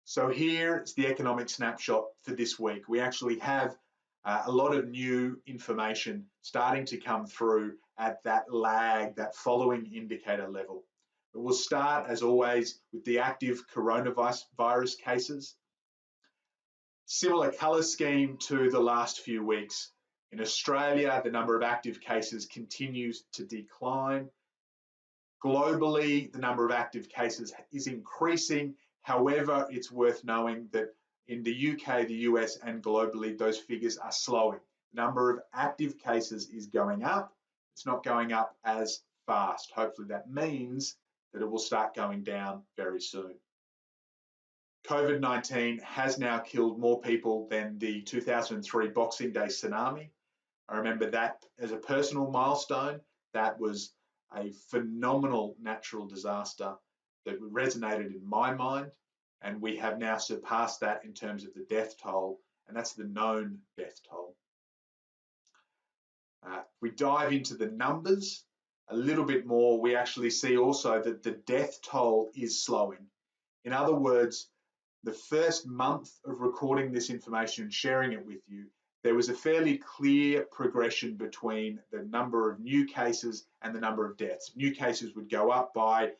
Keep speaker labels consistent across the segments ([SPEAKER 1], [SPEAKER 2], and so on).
[SPEAKER 1] So here is the economic snapshot for this week. We actually have a lot of new information starting to come through at that lag, that following indicator level. But we'll start, as always, with the active coronavirus cases. Similar colour scheme to the last few weeks. In Australia, the number of active cases continues to decline. Globally, the number of active cases is increasing. However, it's worth knowing that in the UK, the US, and globally, those figures are slowing. The number of active cases is going up. It's not going up as fast. Hopefully that means that it will start going down very soon. COVID-19 has now killed more people than the 2003 Boxing Day tsunami. I remember that as a personal milestone. That was a phenomenal natural disaster that resonated in my mind, and we have now surpassed that in terms of the death toll, and that's the known death toll. We dive into the numbers a little bit more. We actually see also that the death toll is slowing. In other words, the first month of recording this information and sharing it with you, there was a fairly clear progression between the number of new cases and the number of deaths. New cases would go up by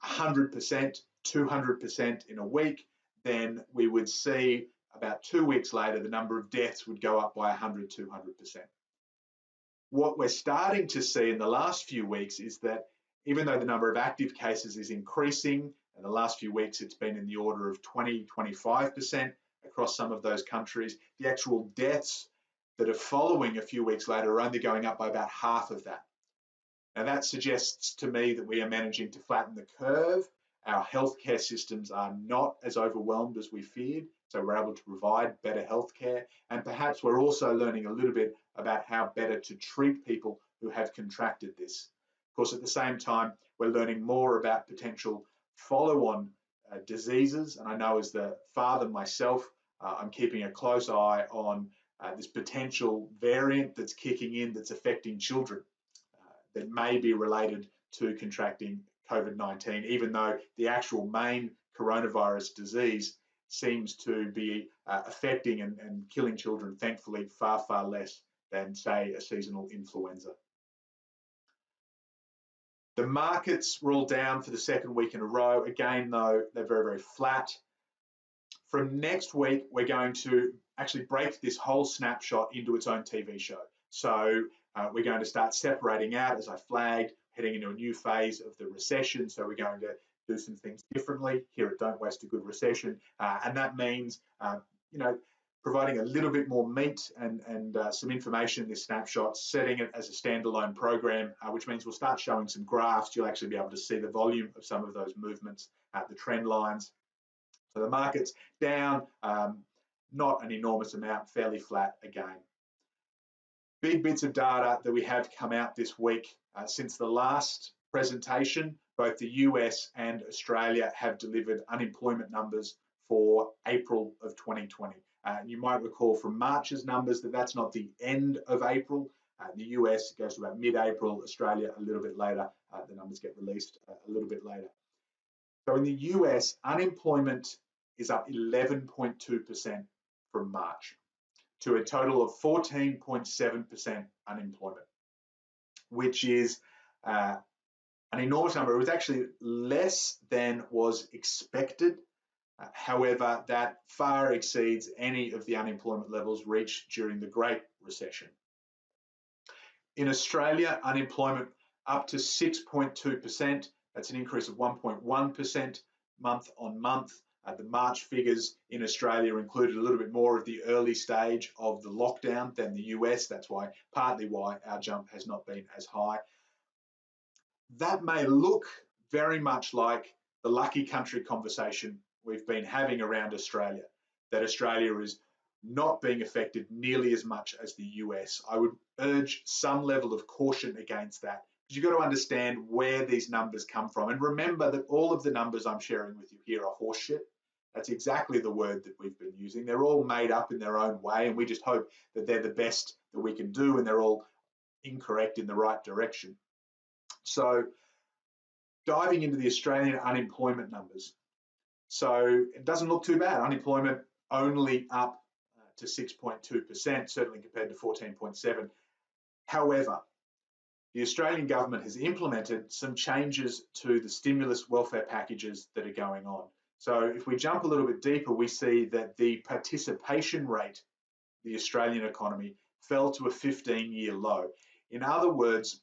[SPEAKER 1] 100%, 200% in a week. Then we would see about 2 weeks later, the number of deaths would go up by 100, 200%. What we're starting to see in the last few weeks is that even though the number of active cases is increasing, in the last few weeks it's been in the order of 20, 25% across some of those countries, the actual deaths that are following a few weeks later are only going up by about half of that. Now that suggests to me that we are managing to flatten the curve. Our healthcare systems are not as overwhelmed as we feared, so we're able to provide better healthcare, and perhaps we're also learning a little bit about how better to treat people who have contracted this. Of course, at the same time, we're learning more about potential follow-on diseases, and I know as the father myself, I'm keeping a close eye on this potential variant that's kicking in that's affecting children that may be related to contracting COVID-19, even though the actual main coronavirus disease seems to be affecting and killing children, thankfully, far, far less than, say, a seasonal influenza. The markets were all down for the second week in a row. Again, though, they're very, very flat. From next week, we're going to actually break this whole snapshot into its own TV show. So we're going to start separating out, as I flagged, heading into a new phase of the recession. So we're going to do some things differently here at Don't Waste a Good Recession. And that means, providing a little bit more meat and some information in this snapshot, setting it as a standalone program, which means we'll start showing some graphs. You'll actually be able to see the volume of some of those movements, the trend lines. So the market's down, not an enormous amount, fairly flat again. Big bits of data that we have come out this week. Since the last presentation, both the US and Australia have delivered unemployment numbers for April of 2020. You might recall from March's numbers that that's not the end of April. The US goes to about mid-April, Australia a little bit later. The numbers get released a little bit later. So in the US, unemployment is up 11.2% from March to a total of 14.7% unemployment, which is an enormous number. It was actually less than was expected. However, that far exceeds any of the unemployment levels reached during the Great Recession. In Australia, unemployment up to 6.2%. That's an increase of 1.1% month on month. The March figures in Australia included a little bit more of the early stage of the lockdown than the US. That's partly why our jump has not been as high. That may look very much like the lucky country conversation we've been having around Australia, that Australia is not being affected nearly as much as the US. I would urge some level of caution against that, because you've got to understand where these numbers come from. And remember that all of the numbers I'm sharing with you here are horseshit. That's exactly the word that we've been using. They're all made up in their own way, and we just hope that they're the best that we can do, and they're all incorrect in the right direction. So diving into the Australian unemployment numbers, So it doesn't look too bad. Unemployment only up to 6.2%, certainly compared to 14.7%. However, the Australian government has implemented some changes to the stimulus welfare packages that are going on. So if we jump a little bit deeper, we see that the participation rate, the Australian economy, fell to a 15-year low. In other words,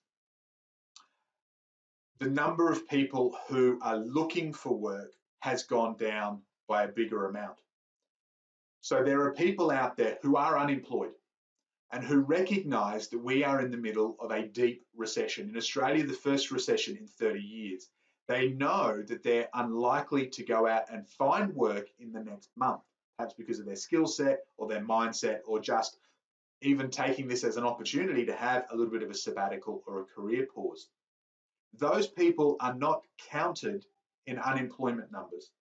[SPEAKER 1] the number of people who are looking for work has gone down by a bigger amount. So there are people out there who are unemployed and who recognise that we are in the middle of a deep recession. In Australia, the first recession in 30 years. They know that they're unlikely to go out and find work in the next month, perhaps because of their skill set or their mindset, or just even taking this as an opportunity to have a little bit of a sabbatical or a career pause. Those people are not counted in unemployment numbers.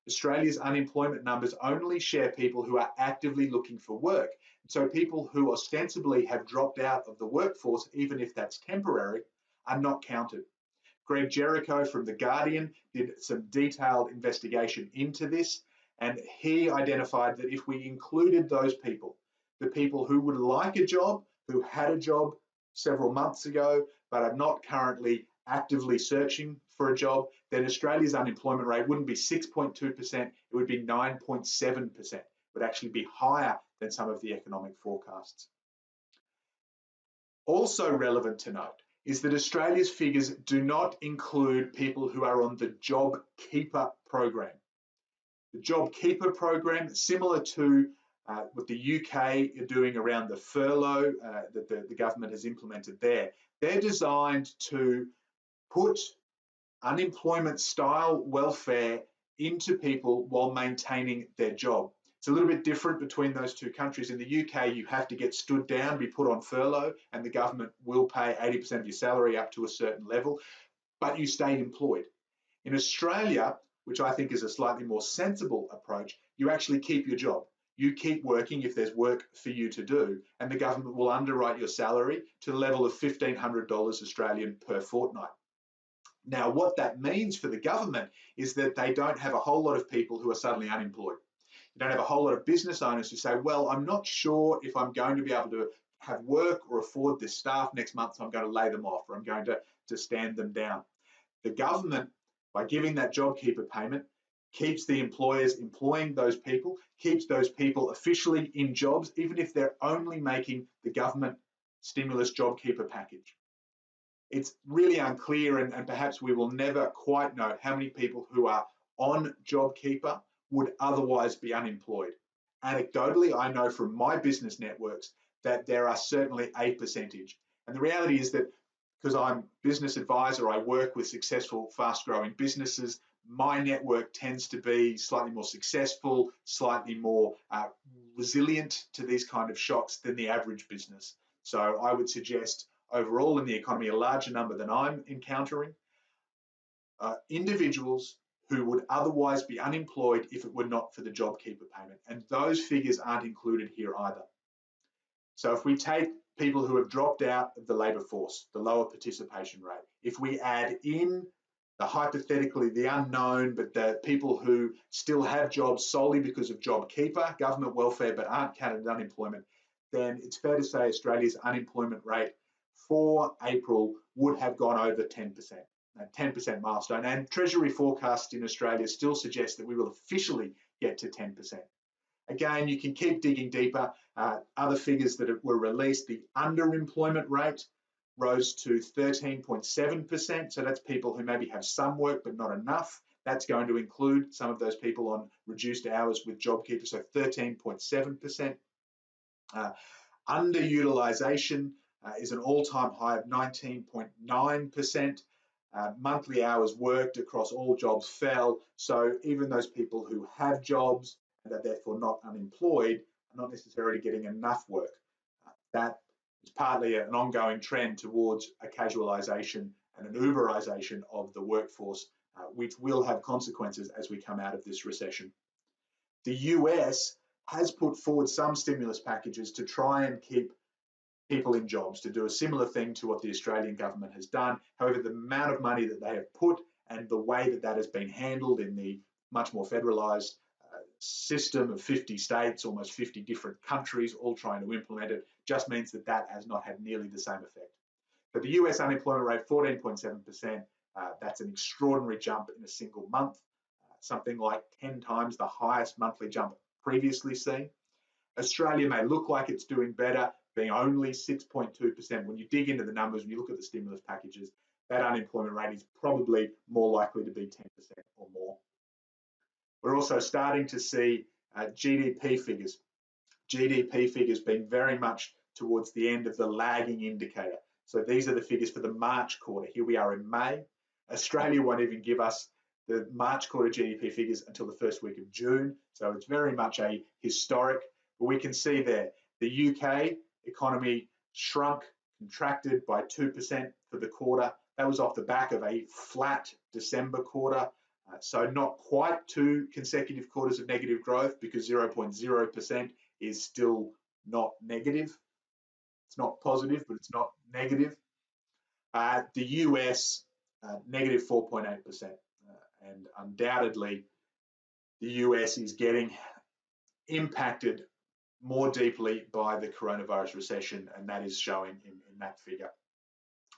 [SPEAKER 1] Australia's unemployment numbers only share people who are actively looking for work. So people who ostensibly have dropped out of the workforce, even if that's temporary, are not counted. Greg Jericho from The Guardian did some detailed investigation into this, and he identified that if we included those people, the people who would like a job, who had a job several months ago, but are not currently actively searching for a job, then Australia's unemployment rate wouldn't be 6.2%, it would be 9.7%. It would actually be higher than some of the economic forecasts. Also relevant to note is that Australia's figures do not include people who are on the JobKeeper program. The JobKeeper program, similar to what the UK are doing around the furlough that the government has implemented there, they're designed to put unemployment style welfare into people while maintaining their job. It's a little bit different between those two countries. In the UK, you have to get stood down, be put on furlough, and the government will pay 80% of your salary up to a certain level, but you stay employed. In Australia, which I think is a slightly more sensible approach, you actually keep your job. You keep working if there's work for you to do, and the government will underwrite your salary to the level of $1,500 Australian per fortnight. Now, what that means for the government is that they don't have a whole lot of people who are suddenly unemployed. You don't have a whole lot of business owners who say, well, I'm not sure if I'm going to be able to have work or afford this staff next month, so I'm going to lay them off, or I'm going to stand them down. The government, by giving that JobKeeper payment, keeps the employers employing those people, keeps those people officially in jobs, even if they're only making the government stimulus JobKeeper package. It's really unclear, and perhaps we will never quite know how many people who are on JobKeeper would otherwise be unemployed. Anecdotally, I know from my business networks that there are certainly a percentage. And the reality is that because I'm business advisor, I work with successful, fast-growing businesses, my network tends to be slightly more successful, slightly more resilient to these kind of shocks than the average business. So I would suggest overall in the economy, a larger number than I'm encountering, individuals who would otherwise be unemployed if it were not for the JobKeeper payment. And those figures aren't included here either. So if we take people who have dropped out of the labour force, the lower participation rate, if we add in the hypothetically the unknown, but the people who still have jobs solely because of JobKeeper, government welfare, but aren't counted as unemployment, then it's fair to say Australia's unemployment rate for April would have gone over 10%, that 10% milestone. And Treasury forecasts in Australia still suggest that we will officially get to 10%. Again, you can keep digging deeper. Other figures that were released, the underemployment rate rose to 13.7%. So that's people who maybe have some work but not enough. That's going to include some of those people on reduced hours with JobKeeper, so 13.7%. Underutilisation is an all-time high of 19.9%. Monthly hours worked across all jobs fell. So even those people who have jobs and are therefore not unemployed are not necessarily getting enough work. That is partly an ongoing trend towards a casualisation and an Uberisation of the workforce, which will have consequences as we come out of this recession. The US has put forward some stimulus packages to try and keep people in jobs, to do a similar thing to what the Australian government has done. However, the amount of money that they have put and the way that that has been handled in the much more federalized system of 50 states, almost 50 different countries, all trying to implement it, just means that that has not had nearly the same effect. But the US unemployment rate, 14.7%, that's an extraordinary jump in a single month, something like 10 times the highest monthly jump previously seen. Australia may look like it's doing better, being only 6.2%. When you dig into the numbers, when you look at the stimulus packages, that unemployment rate is probably more likely to be 10% or more. We're also starting to see GDP figures. GDP figures being very much towards the end of the lagging indicator. So these are the figures for the March quarter. Here we are in May. Australia won't even give us the March quarter GDP figures until the first week of June. So it's very much a historic. But we can see there, the UK economy shrunk, contracted by 2% for the quarter. That was off the back of a flat December quarter. So not quite 2 consecutive quarters of negative growth, because 0.0% is still not negative. It's not positive, but it's not negative. The US, negative 4.8%. And undoubtedly, the US is getting impacted more deeply by the coronavirus recession, and that is showing in that figure.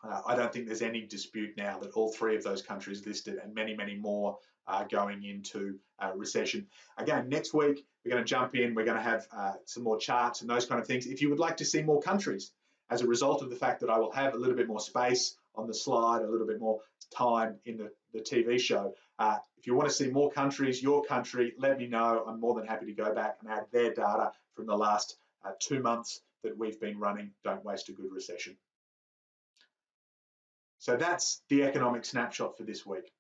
[SPEAKER 1] I don't think there's any dispute now that all 3 of those countries listed, and many, many more, are going into recession. Again, next week, we're going to jump in. We're going to have some more charts and those kind of things. If you would like to see more countries, as a result of the fact that I will have a little bit more space on the slide, a little bit more time in the TV show, if you want to see more countries, your country, let me know. I'm more than happy to go back and add their data from the last 2 months that we've been running. Don't waste a good recession. So that's the economic snapshot for this week.